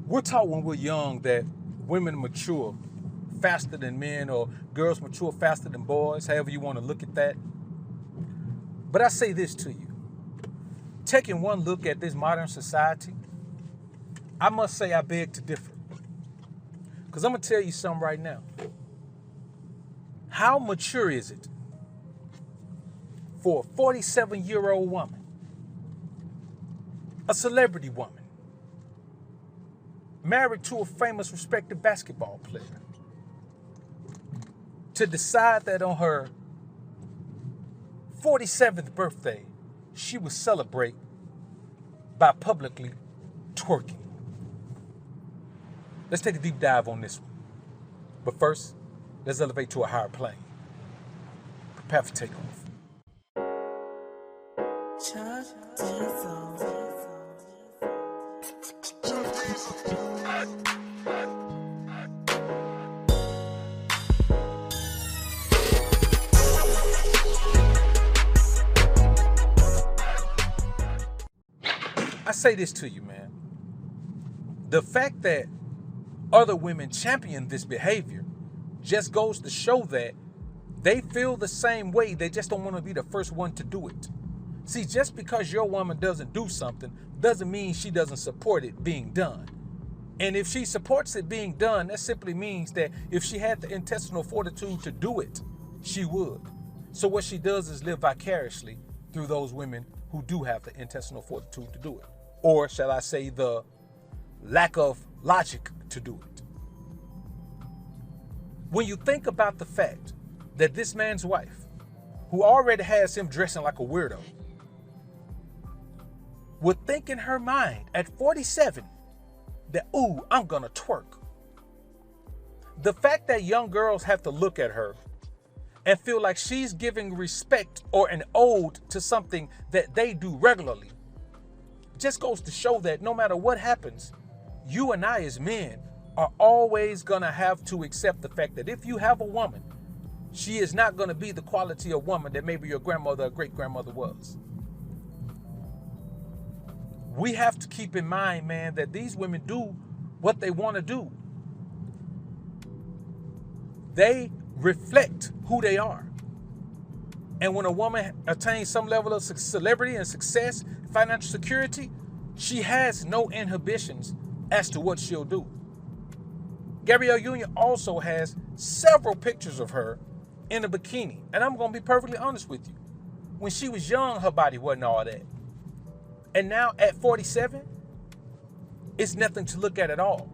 We're taught when we're young that women mature faster than men, or girls mature faster than boys, however you want to look at that. But I say this to you. Taking one look at this modern society, I must say I beg to differ. Because I'm going to tell you something right now. How mature is it for a 47-year-old woman, a celebrity woman, married to a famous, respected basketball player, to decide that on her 47th birthday, she would celebrate by publicly twerking? Let's take a deep dive on this one. But first, let's elevate to a higher plane. Prepare for takeoff. I say this to you, man. The fact that other women champion this behavior just goes to show that they feel the same way. They just don't want to be the first one to do it. See, just because your woman doesn't do something doesn't mean she doesn't support it being done. And if she supports it being done, that simply means that if she had the intestinal fortitude to do it, she would. So what she does is live vicariously through those women who do have the intestinal fortitude to do it. Or shall I say the lack of logic to do it. When you think about the fact that this man's wife, who already has him dressing like a weirdo, would think in her mind at 47 that, ooh, I'm gonna twerk. The fact that young girls have to look at her and feel like she's giving respect or an ode to something that they do regularly just goes to show that no matter what happens, you and I as men are always gonna have to accept the fact that if you have a woman, she is not gonna be the quality of woman that maybe your grandmother or great-grandmother was. We have to keep in mind, man, that these women do what they want to do. They reflect who they are. And when a woman attains some level of celebrity and success, financial security, she has no inhibitions as to what she'll do. Gabrielle Union also has several pictures of her in a bikini. And I'm going to be perfectly honest with you. When she was young, her body wasn't all that. And now at 47, it's nothing to look at all.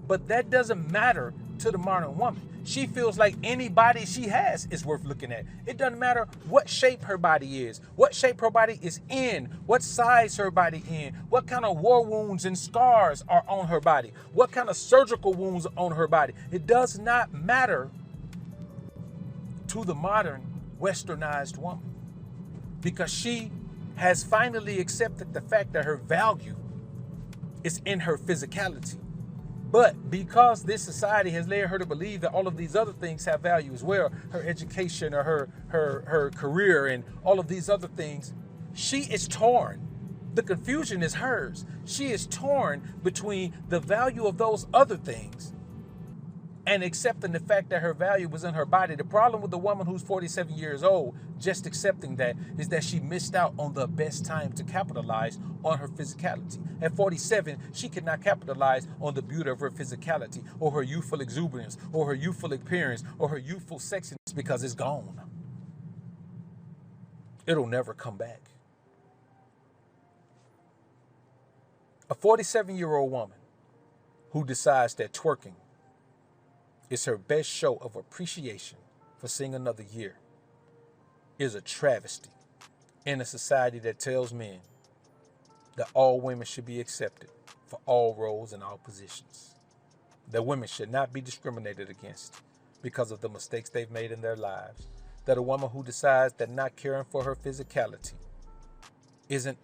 But that doesn't matter to the modern woman. She feels like any body she has is worth looking at. It doesn't matter what shape her body is, what shape her body is in, what size her body in, what kind of war wounds and scars are on her body, what kind of surgical wounds are on her body. It does not matter to the modern westernized woman, because she has finally accepted the fact that her value is in her physicality. But because this society has led her to believe that all of these other things have value as well, her education or her career and all of these other things, she is torn. The confusion is hers. She is torn between the value of those other things and accepting the fact that her value was in her body. The problem with the woman who's 47 years old, just accepting that, is that she missed out on the best time to capitalize on her physicality. At 47, she cannot capitalize on the beauty of her physicality or her youthful exuberance or her youthful appearance or her youthful sexiness, because it's gone. It'll never come back. A 47-year-old woman who decides that twerking is her best show of appreciation for seeing another year is a travesty in a society that tells men that all women should be accepted for all roles and all positions. That women should not be discriminated against because of the mistakes they've made in their lives. That a woman who decides that not caring for her physicality isn't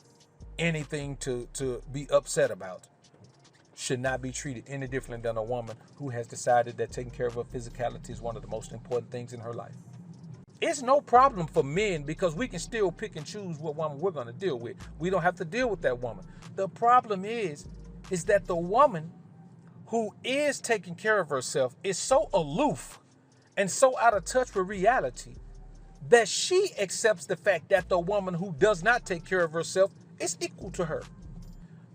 anything to be upset about should not be treated any differently than a woman who has decided that taking care of her physicality is one of the most important things in her life. It's no problem for men, because we can still pick and choose what woman we're going to deal with. We don't have to deal with that woman. The problem is is that the woman who is taking care of herself is so aloof and so out of touch with reality that she accepts the fact that the woman who does not take care of herself is equal to her.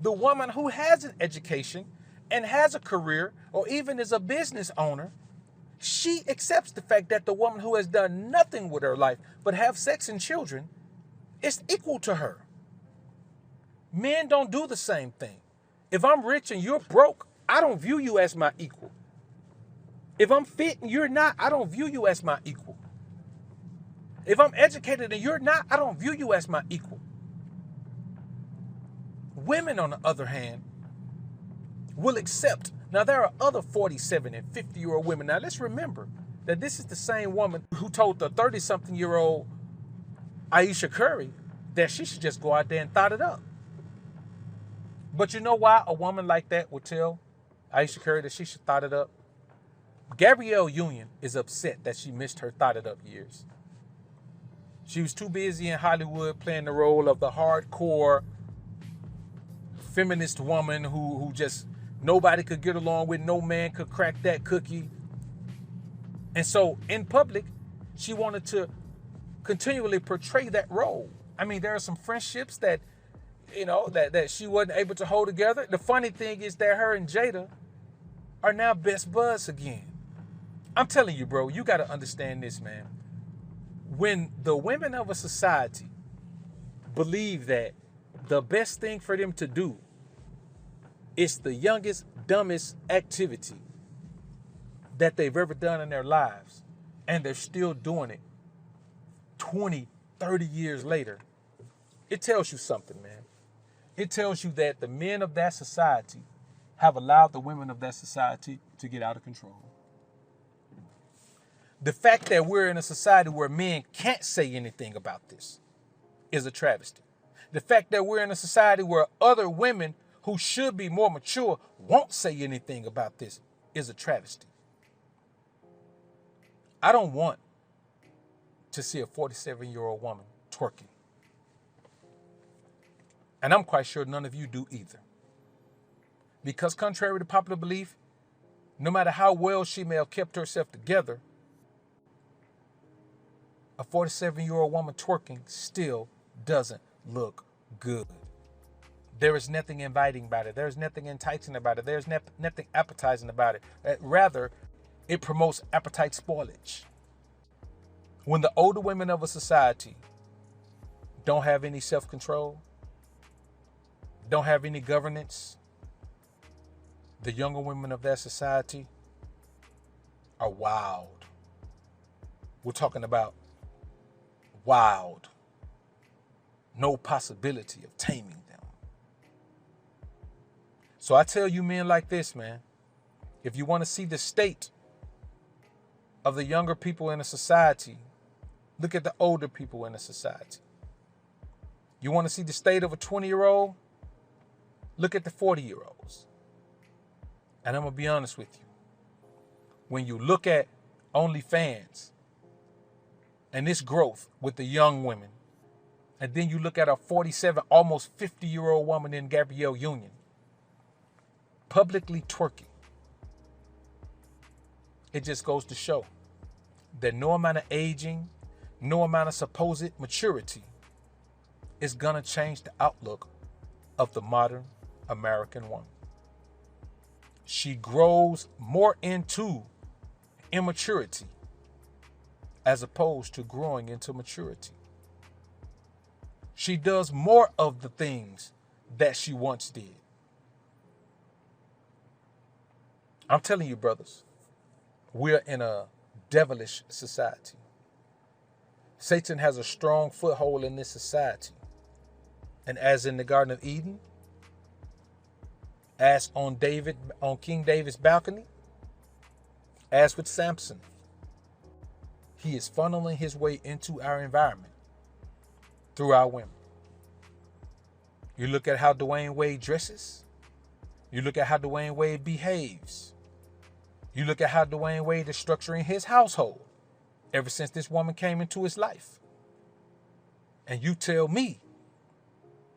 The woman who has an education and has a career or even is a business owner, she accepts the fact that the woman who has done nothing with her life but have sex and children is equal to her. Men don't do the same thing. If I'm rich and you're broke, I don't view you as my equal. If I'm fit and you're not, I don't view you as my equal. If I'm educated and you're not, I don't view you as my equal. Women, on the other hand, will accept. Now, there are other 47 and 50-year-old women. Now, let's remember that this is the same woman who told the 30-something-year-old Aisha Curry that she should just go out there and thot it up. But you know why a woman like that would tell Aisha Curry that she should thot it up? Gabrielle Union is upset that she missed her thot it up years. She was too busy in Hollywood playing the role of the hardcore feminist woman who just nobody could get along with, no man could crack that cookie. And so in public, she wanted to continually portray that role. I mean, there are some friendships that, that she wasn't able to hold together. The funny thing is that her and Jada are now best buds again. I'm telling you, bro, you got to understand this, man. When the women of a society believe that the best thing for them to do is the youngest, dumbest activity that they've ever done in their lives, and they're still doing it 20, 30 years later, it tells you something, man. It tells you that the men of that society have allowed the women of that society to get out of control. The fact that we're in a society where men can't say anything about this is a travesty. The fact that we're in a society where other women who should be more mature won't say anything about this is a travesty. I don't want to see a 47-year-old woman twerking. And I'm quite sure none of you do either. Because contrary to popular belief, no matter how well she may have kept herself together, a 47-year-old woman twerking still doesn't look good. There is nothing inviting about it. There's nothing enticing about it. There's nothing appetizing about it. Rather, it promotes appetite spoilage. When the older women of a society don't have any self-control, don't have any governance, the younger women of that society are wild. We're talking about wild. No possibility of taming them. So I tell you men like this, man, if you want to see the state of the younger people in a society, look at the older people in a society. You want to see the state of a 20-year-old? Look at the 40-year-olds. And I'm going to be honest with you. When you look at OnlyFans and this growth with the young women, and then you look at a 47, almost 50-year-old woman in Gabrielle Union, publicly twerking, it just goes to show that no amount of aging, no amount of supposed maturity is going to change the outlook of the modern American woman. She grows more into immaturity as opposed to growing into maturity. She does more of the things that she once did. I'm telling you, brothers, we're in a devilish society. Satan has a strong foothold in this society. And as in the Garden of Eden, as on King David's balcony, as with Samson, he is funneling his way into our environment through our women. You look at how Dwayne Wade dresses. You look at how Dwayne Wade behaves. You look at how Dwayne Wade is structuring his household ever since this woman came into his life. And you tell me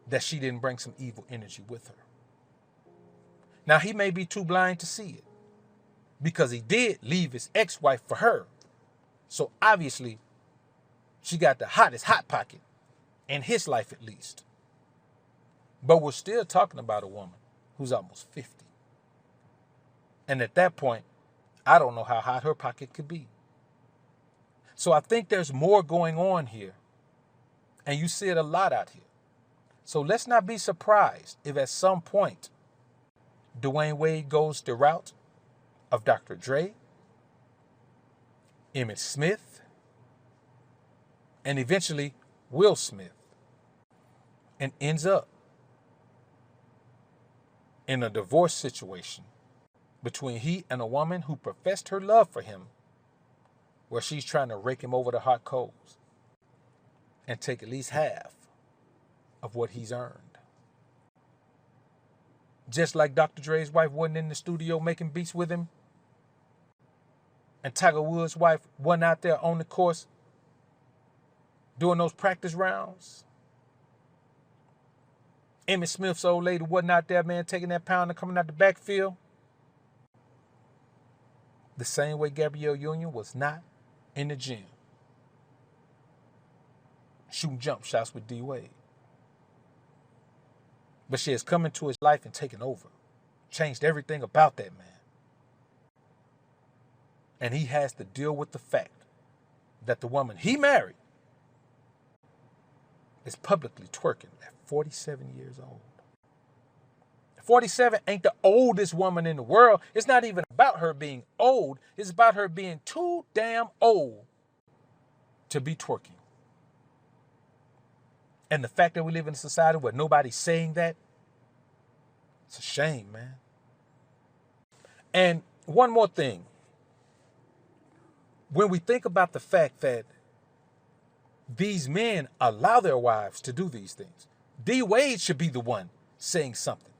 that she didn't bring some evil energy with her. Now, he may be too blind to see it because he did leave his ex-wife for her. So obviously, she got the hottest hot pocket in his life at least. But we're still talking about a woman who's almost 50. And at that point, I don't know how hot her pocket could be. So I think there's more going on here. And you see it a lot out here. So let's not be surprised if at some point Dwayne Wade goes the route of Dr. Dre, Emmett Smith, and eventually Will Smith, and ends up in a divorce situation between he and a woman who professed her love for him, where she's trying to rake him over the hot coals and take at least half of what he's earned. Just like Dr. Dre's wife wasn't in the studio making beats with him, and Tiger Woods' wife wasn't out there on the course doing those practice rounds. Emmitt Smith's old lady wasn't out there, man, taking that pound and coming out the backfield. The same way Gabrielle Union was not in the gym shooting jump shots with D. Wade. But she has come into his life and taken over. Changed everything about that man. And he has to deal with the fact that the woman he married is publicly twerking at 47 years old. 47 ain't the oldest woman in the world. It's not even about her being old. It's about her being too damn old to be twerking. And the fact that we live in a society where nobody's saying that, it's a shame, man. And one more thing. When we think about the fact that these men allow their wives to do these things, D. Wade should be the one saying something.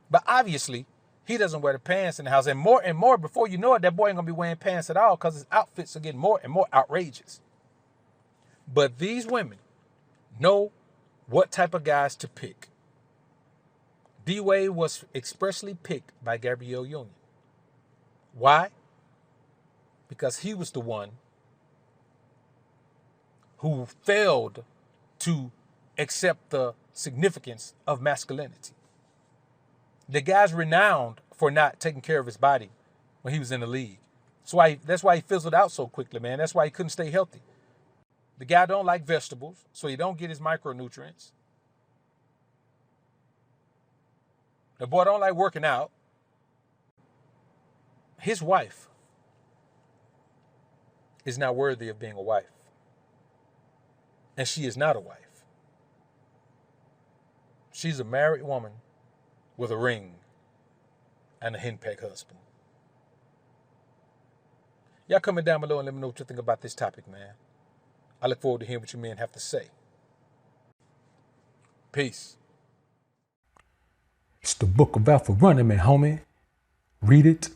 But obviously, he doesn't wear the pants in the house. And more, before you know it, that boy ain't going to be wearing pants at all because his outfits are getting more and more outrageous. But these women know what type of guys to pick. D. Wade was expressly picked by Gabrielle Union. Why? Because he was the one who failed to accept the significance of masculinity. The guy's renowned for not taking care of his body when he was in the league. That's why he fizzled out so quickly, man. That's why he couldn't stay healthy. The guy don't like vegetables, so he don't get his micronutrients. The boy don't like working out. His wife is not worthy of being a wife. And she is not a wife. She's a married woman with a ring and a henpecked husband. Y'all comment down below and let me know what you think about this topic, man. I look forward to hearing what you men have to say. Peace. It's the book of Alpha Running Man, homie. Read it.